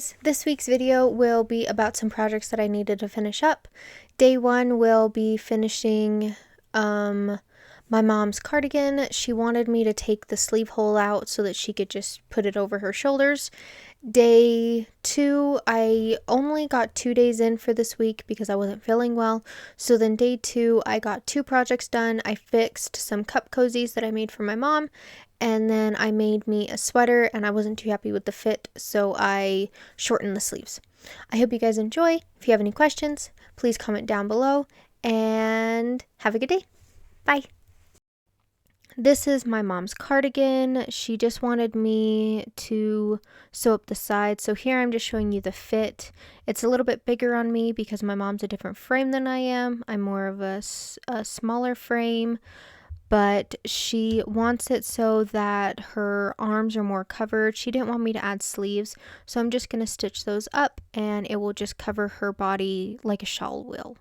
guys, this week's video will be about some projects that I needed to finish up. Day one will be finishing my mom's cardigan. She wanted me to take the sleeve hole out so that she could just put it over her shoulders. Day two, I only got 2 days in for this week because I wasn't feeling well. So then day two, I got 2 projects done. I fixed some cup cozies that I made for my mom. And then I made me a sweater and I wasn't too happy with the fit, so I shortened the sleeves. I hope you guys enjoy. If you have any questions, please comment down below and have a good day. Bye. This is my mom's cardigan. She just wanted me to sew up the sides. So here I'm just showing you the fit. It's a little bit bigger on me because my mom's a different frame than I am. I'm more of a smaller frame. But she wants it so that her arms are more covered. She didn't want me to add sleeves, so I'm just going to stitch those up and it will just cover her body like a shawl will.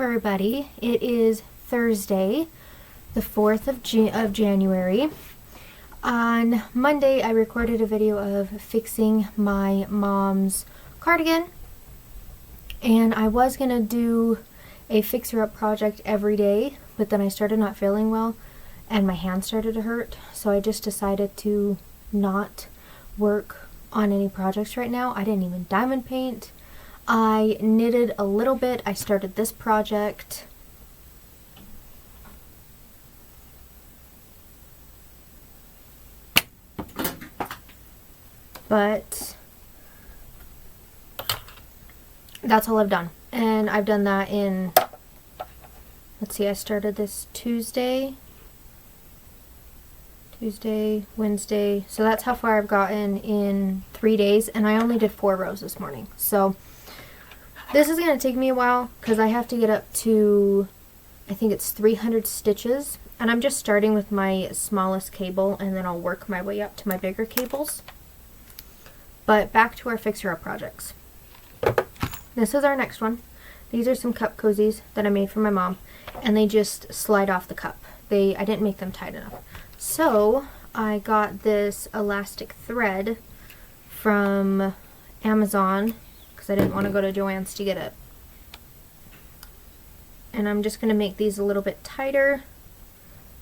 Everybody, it is Thursday, the 4th of January. On Monday, I recorded a video of fixing my mom's cardigan, and I was going to do a fix-her-up project every day, but then I started not feeling well, and my hand started to hurt, so I just decided to not work on any projects right now. I didn't even diamond paint. I knitted a little bit. I started this project. But that's all I've done. And I've done that in, let's see, I started this Tuesday, Wednesday. So that's how far I've gotten in 3 days. And I only did 4 rows this morning. So this is going to take me a while because I have to get up to, I think it's 300 stitches. And I'm just starting with my smallest cable and then I'll work my way up to my bigger cables. But back to our fix-her-up projects. This is our next one. These are some cup cozies that I made for my mom. And they just slide off the cup. I didn't make them tight enough. So I got this elastic thread from Amazon, I didn't want to go to Joann's to get it. And I'm just going to make these a little bit tighter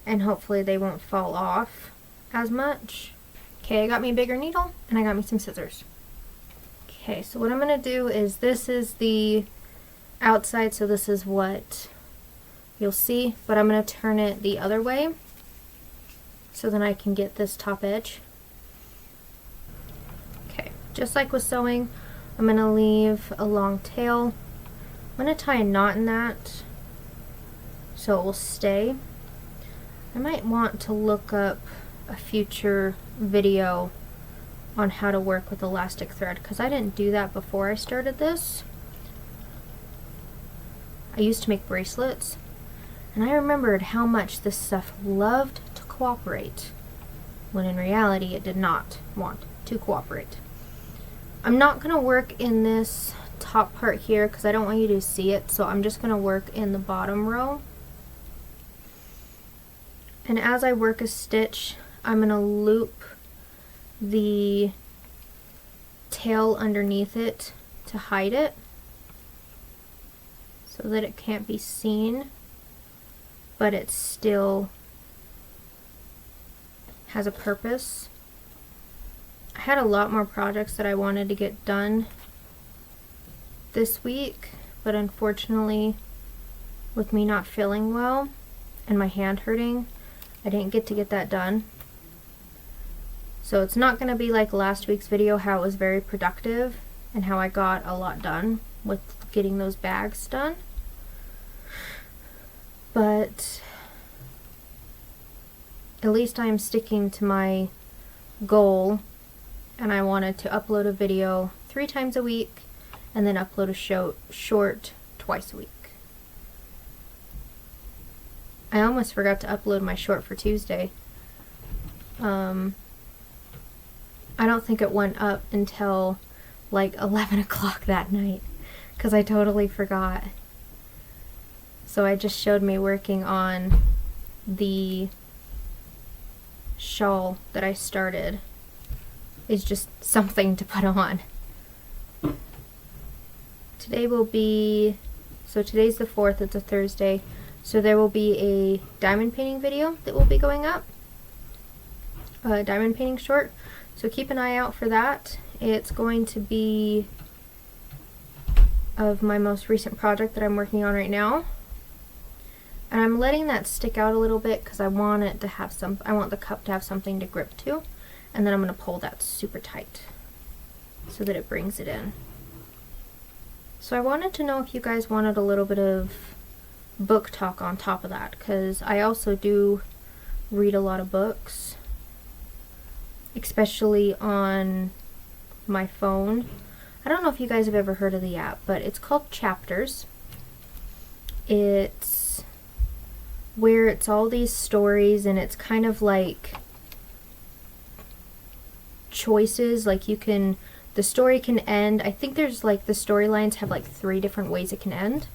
and hopefully they won't fall off as much. Okay, I got me a bigger needle and I got me some scissors. Okay, so what I'm going to do is, this is the outside, so this is what you'll see, but I'm going to turn it the other way so then I can get this top edge. Okay, just like with sewing, I'm going to leave a long tail. I'm going to tie a knot in that so it will stay. I might want to look up a future video on how to work with elastic thread, because I didn't do that before I started this. I used to make bracelets, and I remembered how much this stuff loved to cooperate, when in reality it did not want to cooperate. I'm not going to work in this top part here because I don't want you to see it, so I'm just going to work in the bottom row. And as I work a stitch, I'm going to loop the tail underneath it to hide it so that it can't be seen, but it still has a purpose. I had a lot more projects that I wanted to get done this week, but unfortunately with me not feeling well and my hand hurting, I didn't get to get that done. So it's not going to be like last week's video, how it was very productive and how I got a lot done with getting those bags done. But at least I'm sticking to my goal, and I wanted to upload a video 3 times a week and then upload a short twice a week. I almost forgot to upload my short for Tuesday. I don't think it went up until like 11 o'clock that night because I totally forgot. So I just showed me working on the shawl that I started. It's just something to put on. Today will be, so today's the 4th, it's a Thursday, so there will be a diamond painting video that will be going up. A diamond painting short. So keep an eye out for that. It's going to be of my most recent project that I'm working on right now. And I'm letting that stick out a little bit because I want it to have I want the cup to have something to grip to. And then I'm going to pull that super tight so that it brings it in. So I wanted to know if you guys wanted a little bit of book talk on top of that, because I also do read a lot of books, especially on my phone. I don't know if you guys have ever heard of the app, but it's called Chapters. It's where it's all these stories, and it's kind of like choices. Like you can, the story can end, I think there's like the storylines have like 3 different ways it can end,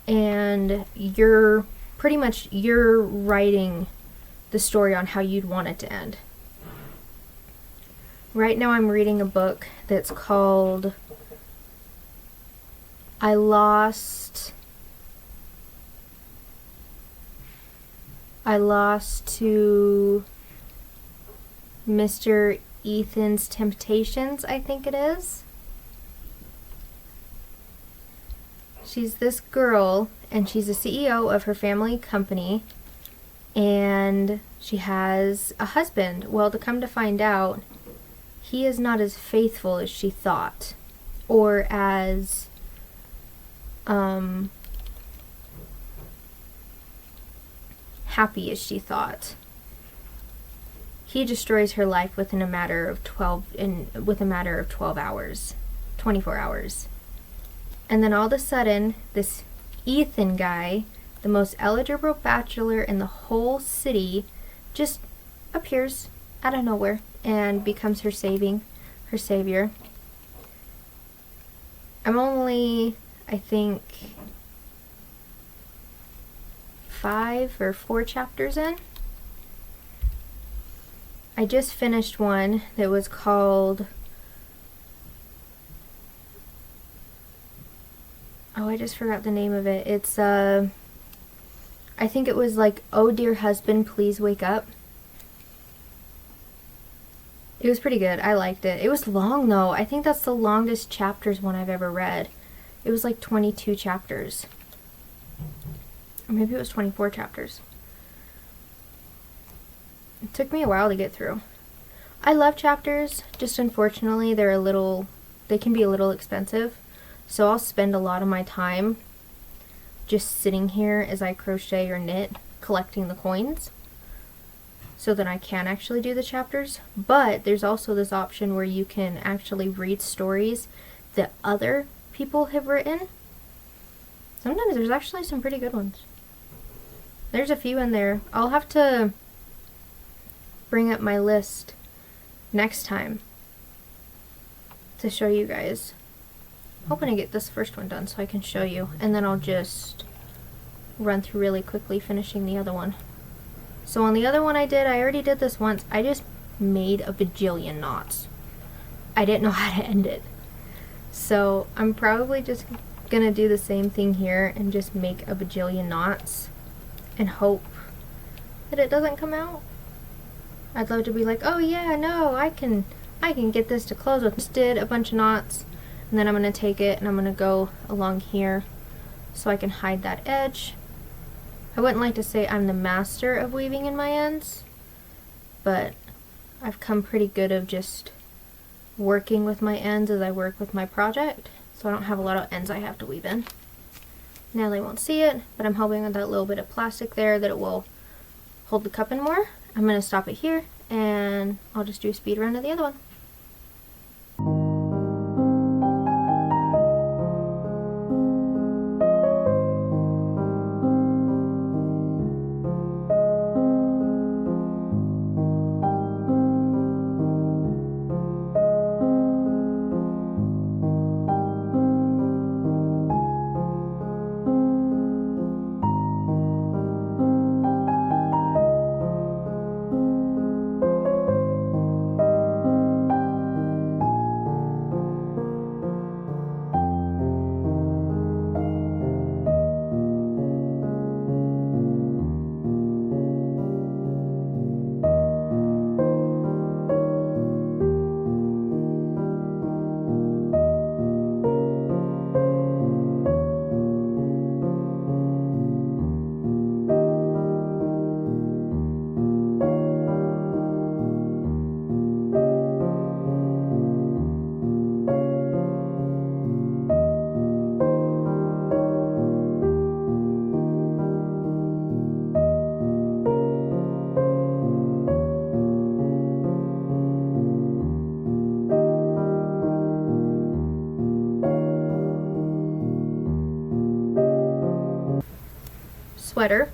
and you're writing the story on how you'd want it to end. Right now I'm reading a book that's called I Lost to Mr. Ethan's Temptations, I think it is. She's this girl, and she's the CEO of her family company, and she has a husband. Well, to come to find out, he is not as faithful as she thought, or as happy as she thought. He destroys her life within a matter of 12 hours, 24 hours. And then all of a sudden, this Ethan guy, the most eligible bachelor in the whole city, just appears out of nowhere and becomes her savior. I'm only, I think, 5 or 4 chapters in. I just finished one that was called, oh, I just forgot the name of it. It's, I think it was like, "Oh Dear Husband, Please Wake Up." It was pretty good. I liked it. It was long though. I think that's the longest chapters one I've ever read. It was like 22 chapters. Or maybe it was 24 chapters. It took me a while to get through. I love chapters, just unfortunately they can be a little expensive, so I'll spend a lot of my time just sitting here as I crochet or knit collecting the coins so that I can actually do the chapters. But there's also this option where you can actually read stories that other people have written. Sometimes there's actually some pretty good ones. There's a few in there. I'll have to bring up my list next time to show you guys. I'm hoping to get this first one done so I can show you, and then I'll just run through really quickly finishing the other one. So on the other one I already did this once. I just made a bajillion knots. I didn't know how to end it. So I'm probably just gonna do the same thing here and just make a bajillion knots and hope that it doesn't come out. I'd love to be like, oh yeah, no, I can get this to close with. Just did a bunch of knots, and then I'm gonna take it and I'm gonna go along here so I can hide that edge. I wouldn't like to say I'm the master of weaving in my ends, but I've come pretty good of just working with my ends as I work with my project, so I don't have a lot of ends I have to weave in. Now they won't see it, but I'm hoping with that little bit of plastic there that it will hold the cup in more. I'm going to stop it here, and I'll just do a speed run of the other one. Sweater.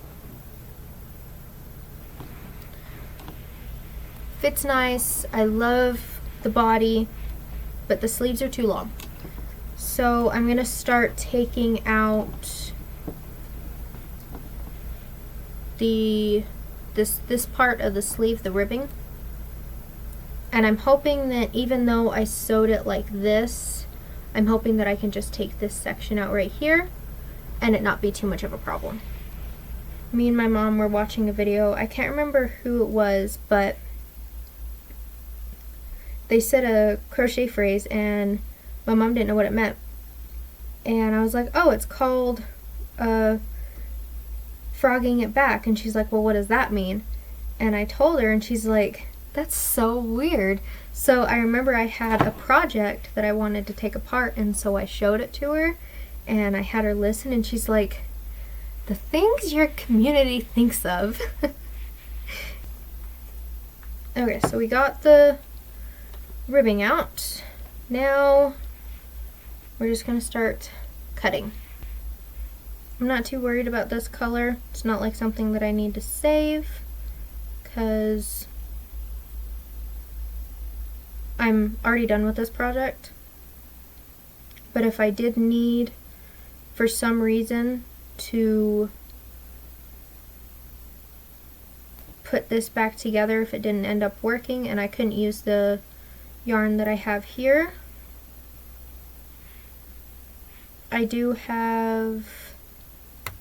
Fits nice. I love the body, but the sleeves are too long. So I'm gonna start taking out this part of the sleeve, the ribbing. And I'm hoping that even though I sewed it like this, I'm hoping that I can just take this section out right here and it not be too much of a problem. Me and my mom were watching a video. I can't remember who it was, but they said a crochet phrase and my mom didn't know what it meant. And I was like, oh, it's called frogging it back. And she's like, well, what does that mean? And I told her, and she's like, that's so weird. So I remember I had a project that I wanted to take apart, and so I showed it to her and I had her listen, and she's like, the things your community thinks of. Okay, so we got the ribbing out. Now we're just gonna start cutting. I'm not too worried about this color. It's not like something that I need to save because I'm already done with this project. But if I did need, for some reason, to put this back together if it didn't end up working and I couldn't use the yarn that I have here, I do have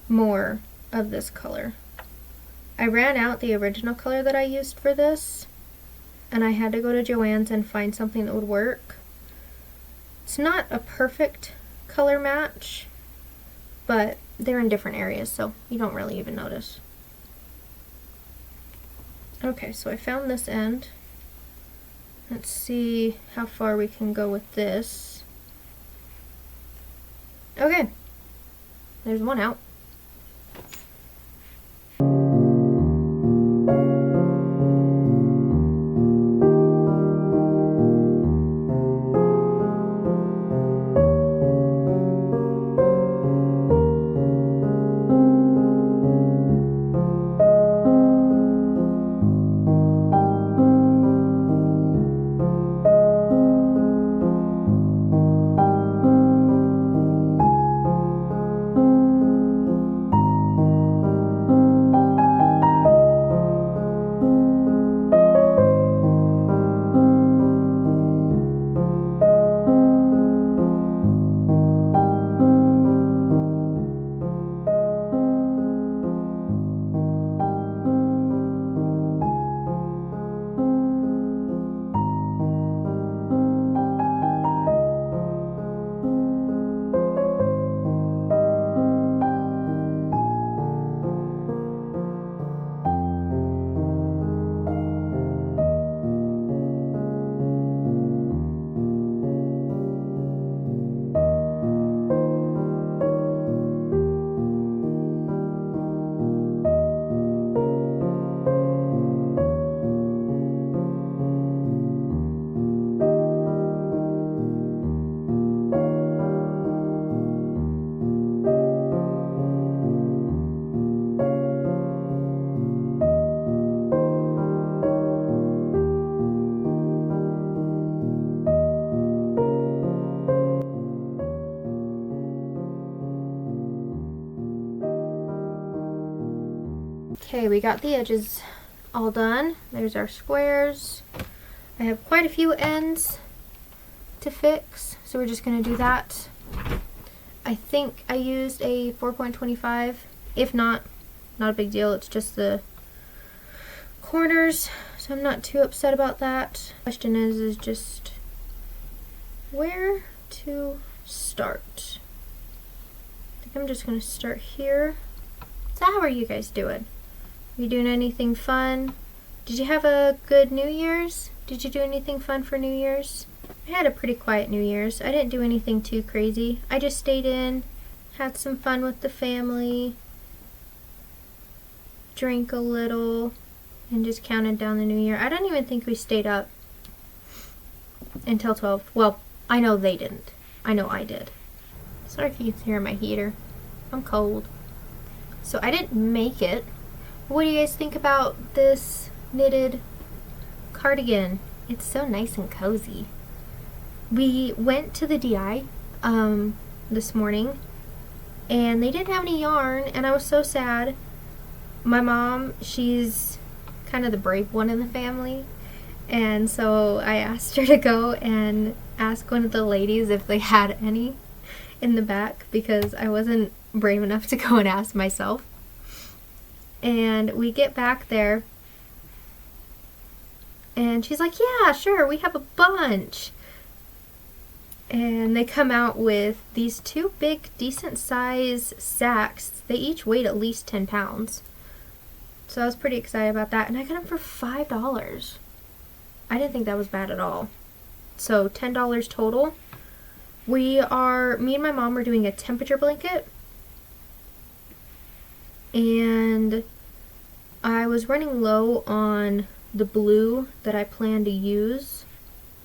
more of this color. I ran out the original color that I used for this and I had to go to Joann's and find something that would work. It's not a perfect color match, but they're in different areas, so you don't really even notice. Okay, so I found this end. Let's see how far we can go with this. Okay, there's one out. Okay, we got the edges all done. There's our squares. I have quite a few ends to fix, so we're just going to do that. I think I used a 4.25. If not, not a big deal. It's just the corners, so I'm not too upset about that. Question is just where to start. I think I'm just going to start here. So how are you guys doing? You doing anything fun? Did you have a good New Year's? Did you do anything fun for New Year's? I had a pretty quiet New Year's. I didn't do anything too crazy. I just stayed in, had some fun with the family, drank a little, and just counted down the New Year. I don't even think we stayed up until 12. Well, I know they didn't. I know I did. Sorry if you can hear my heater. I'm cold. So I didn't make it. What do you guys think about this knitted cardigan? It's so nice and cozy. We went to the DI this morning and they didn't have any yarn and I was so sad. My mom, she's kind of the brave one in the family, and so I asked her to go and ask one of the ladies if they had any in the back because I wasn't brave enough to go and ask myself. And we get back there and she's like, yeah, sure, we have a bunch. And they come out with these two big, decent size sacks. They each weighed at least 10 pounds. So I was pretty excited about that. And I got them for $5. I didn't think that was bad at all. So $10 total. Me and my mom are doing a temperature blanket. And I was running low on the blue that I plan to use.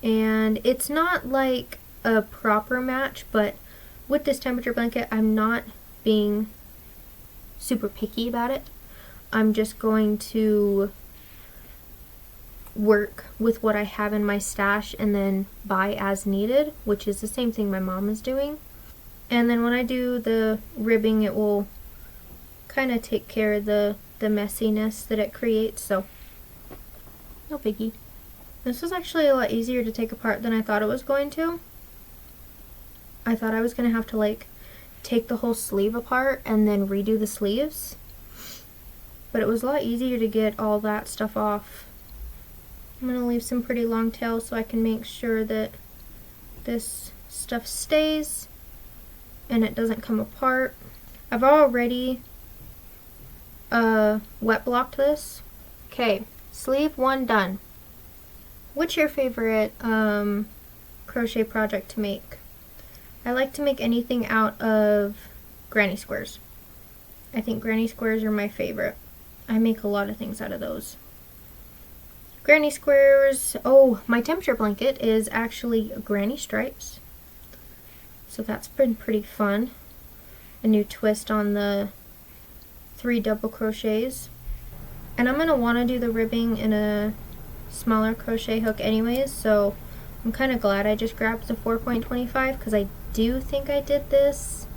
And it's not like a proper match, but with this temperature blanket, I'm not being super picky about it. I'm just going to work with what I have in my stash and then buy as needed, which is the same thing my mom is doing. And then when I do the ribbing, it will kind of take care of the messiness that it creates, so no biggie. This was actually a lot easier to take apart than I thought it was going to. I thought I was going to have to like take the whole sleeve apart and then redo the sleeves, but it was a lot easier to get all that stuff off. I'm going to leave some pretty long tails so I can make sure that this stuff stays and it doesn't come apart. I've already wet blocked this. Okay, Sleeve 1 done. What's your favorite crochet project to make? I like to make anything out of granny squares. I think granny squares are my favorite. I make a lot of things out of those. Granny squares. Oh, my temperature blanket is actually granny stripes. So that's been pretty fun. A new twist on the 3 double crochets. And I'm going to want to do the ribbing in a smaller crochet hook anyways, so I'm kind of glad I just grabbed the 4.25 because I do think I did this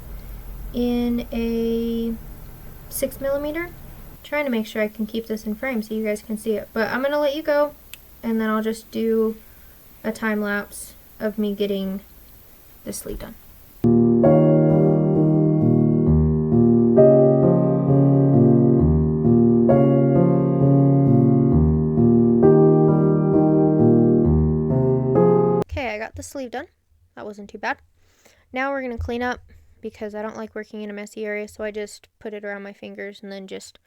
in a 6mm. Trying to make sure I can keep this in frame so you guys can see it. But I'm going to let you go, and then I'll just do a time lapse of me getting this sleeve done. Okay, I got the sleeve done. That wasn't too bad. Now we're going to clean up because I don't like working in a messy area, so I just put it around my fingers and then just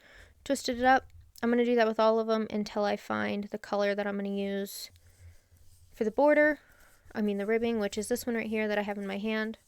twisted it up. I'm going to do that with all of them until I find the color that I'm going to use for the border. I mean the ribbing, which is this one right here that I have in my hand.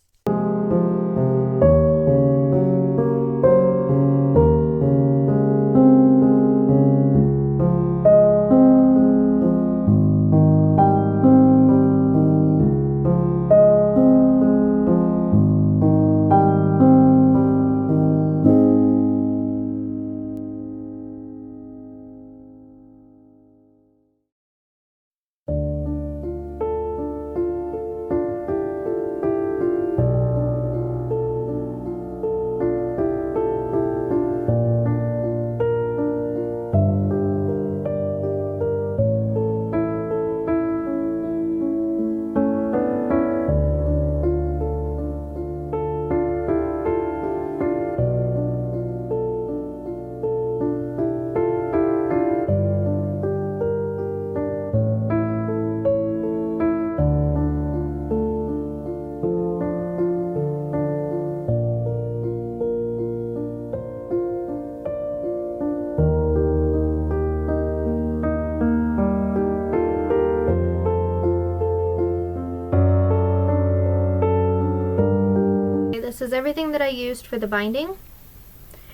This is everything that I used for the binding,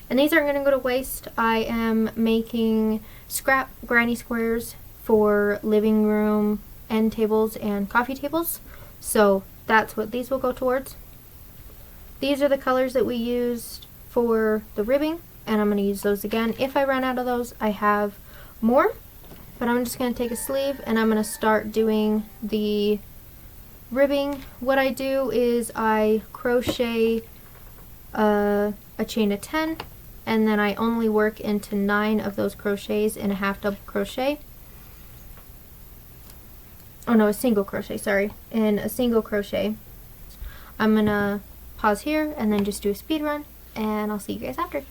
and these aren't going to go to waste. I am making scrap granny squares for living room end tables and coffee tables, so that's what these will go towards. These are the colors that we used for the ribbing, and I'm going to use those again. If I run out of those, I have more, but I'm just going to take a sleeve and I'm going to start doing the ribbing. What I do is I crochet a chain of 10, and then I only work into 9 of those crochets in a half double crochet. Oh no, a single crochet, sorry. In a single crochet. I'm gonna pause here and then just do a speed run, and I'll see you guys after.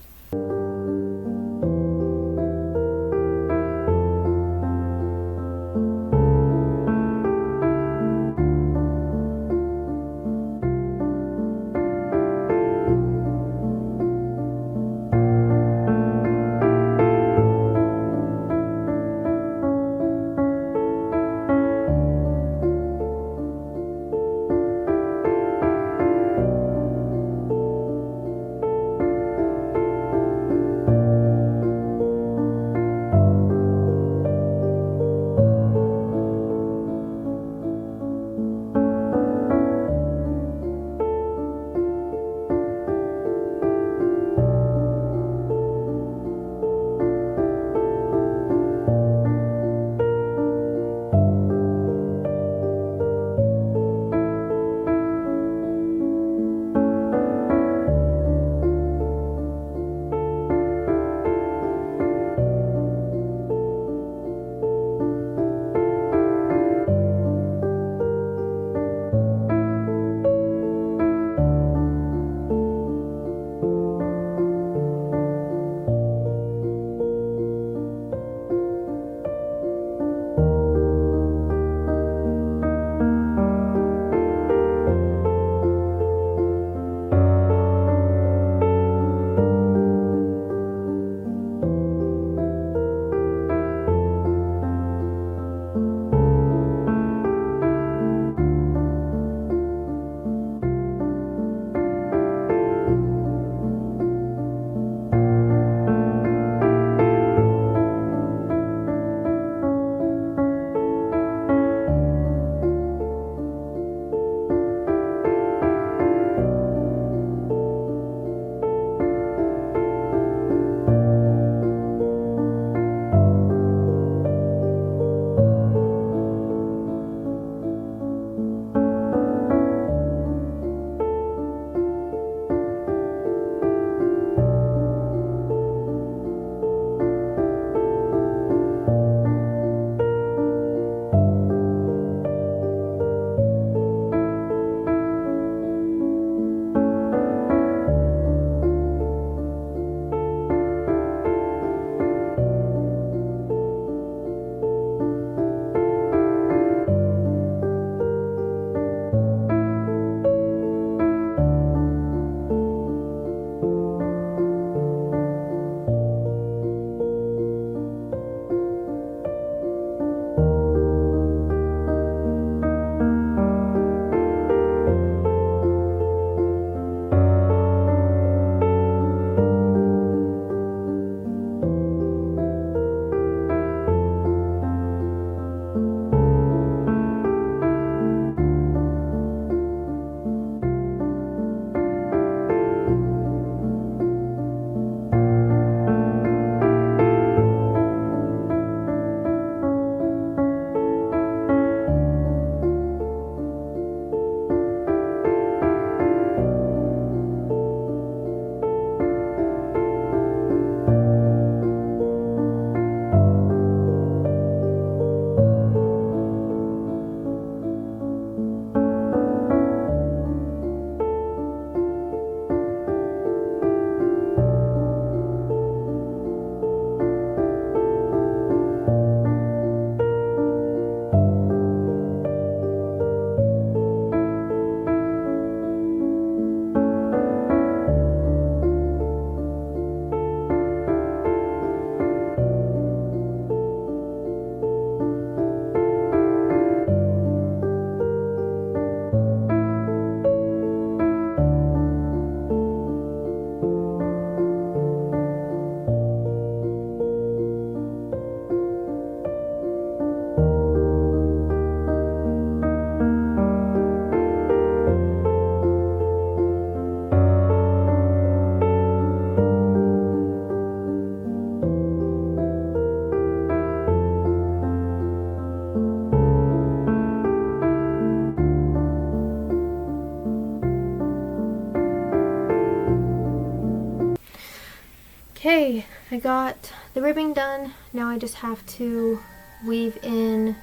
Okay, I got the ribbing done. Now I just have to weave in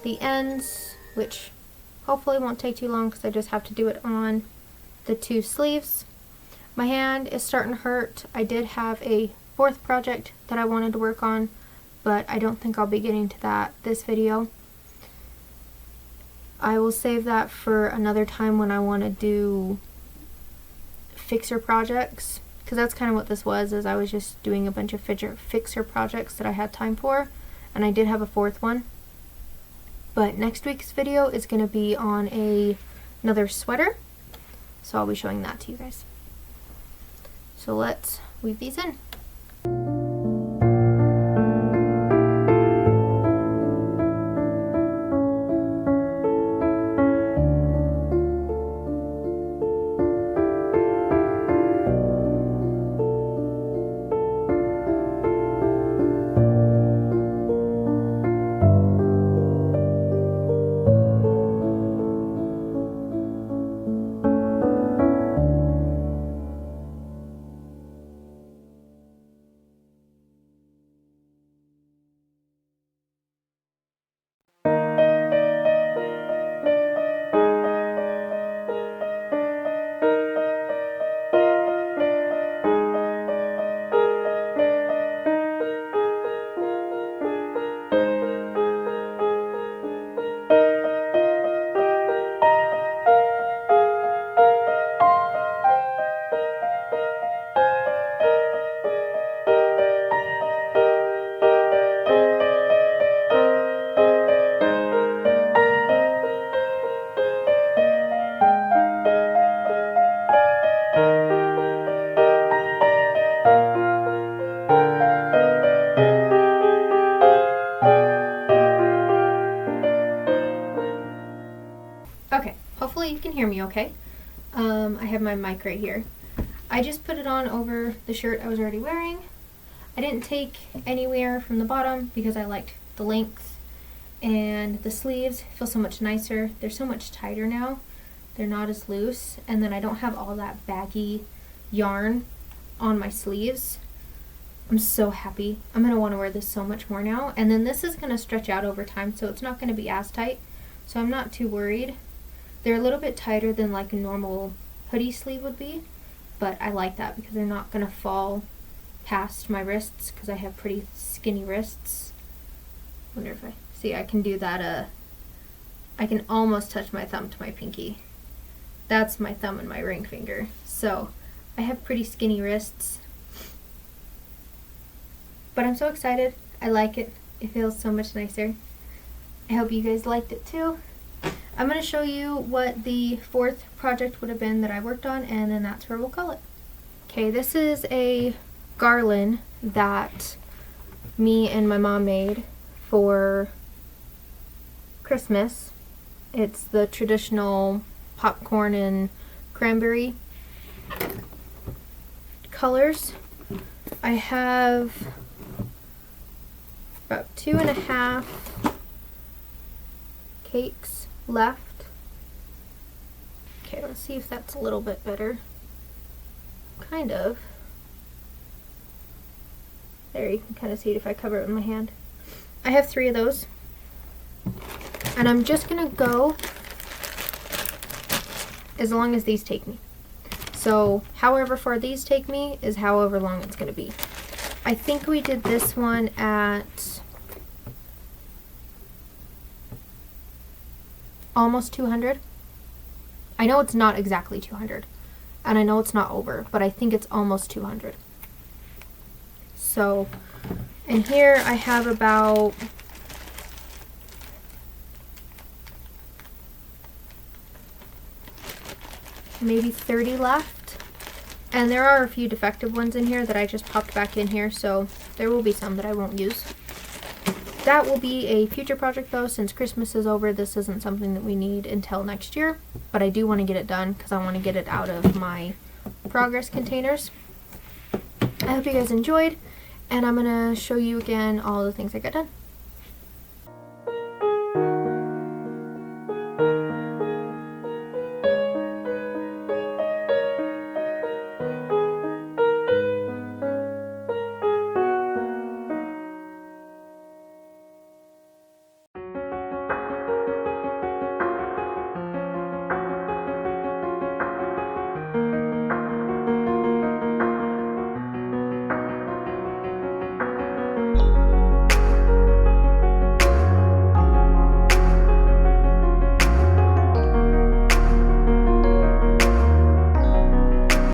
the ends, which hopefully won't take too long because I just have to do it on the 2 sleeves. My hand is starting to hurt. I did have a 4th project that I wanted to work on, but I don't think I'll be getting to that this video. I will save that for another time when I want to do fixer projects, because that's kind of what this was, is I was just doing a bunch of fixer projects that I had time for, and I did have a 4th one. But next week's video is going to be on another sweater, so I'll be showing that to you guys. So let's weave these in. Okay, hopefully you can hear me okay. I have my mic right here. I just put it on over the shirt I was already wearing. I didn't take anywhere from the bottom because I liked the length, and the sleeves feel so much nicer. They're so much tighter now. They're not as loose, and then I don't have all that baggy yarn on my sleeves. I'm so happy. I'm going to want to wear this so much more now. And then this is going to stretch out over time, so it's not going to be as tight. So I'm not too worried. They're a little bit tighter than like a normal hoodie sleeve would be, but I like that because they're not going to fall past my wrists because I have pretty skinny wrists. Wonder if I can do that. I can almost touch my thumb to my pinky. That's my thumb and my ring finger. So I have pretty skinny wrists. But I'm so excited. I like it. It feels so much nicer. I hope you guys liked it too. I'm going to show you what the 4th project would have been that I worked on, and then that's where we'll call it. Okay, this is a garland that me and my mom made for Christmas. It's the traditional popcorn and cranberry colors. I have about 2.5 cakes left. Okay, let's see if that's a little bit better. Kind of. There, you can kind of see it if I cover it with my hand. I have 3 of those. And I'm just gonna go as long as these take me. So however far these take me is however long it's gonna be. I think we did this one at almost 200. I know it's not exactly 200, and I know it's not over, but I think it's almost 200. So, and here I have about maybe 30 left, and there are a few defective ones in here that I just popped back in here, so there will be some that I won't use. That will be a future project though. Since Christmas is over, this isn't something that we need until next year, but I do want to get it done because I want to get it out of my progress containers. I hope you guys enjoyed, and I'm going to show you again all the things I got done.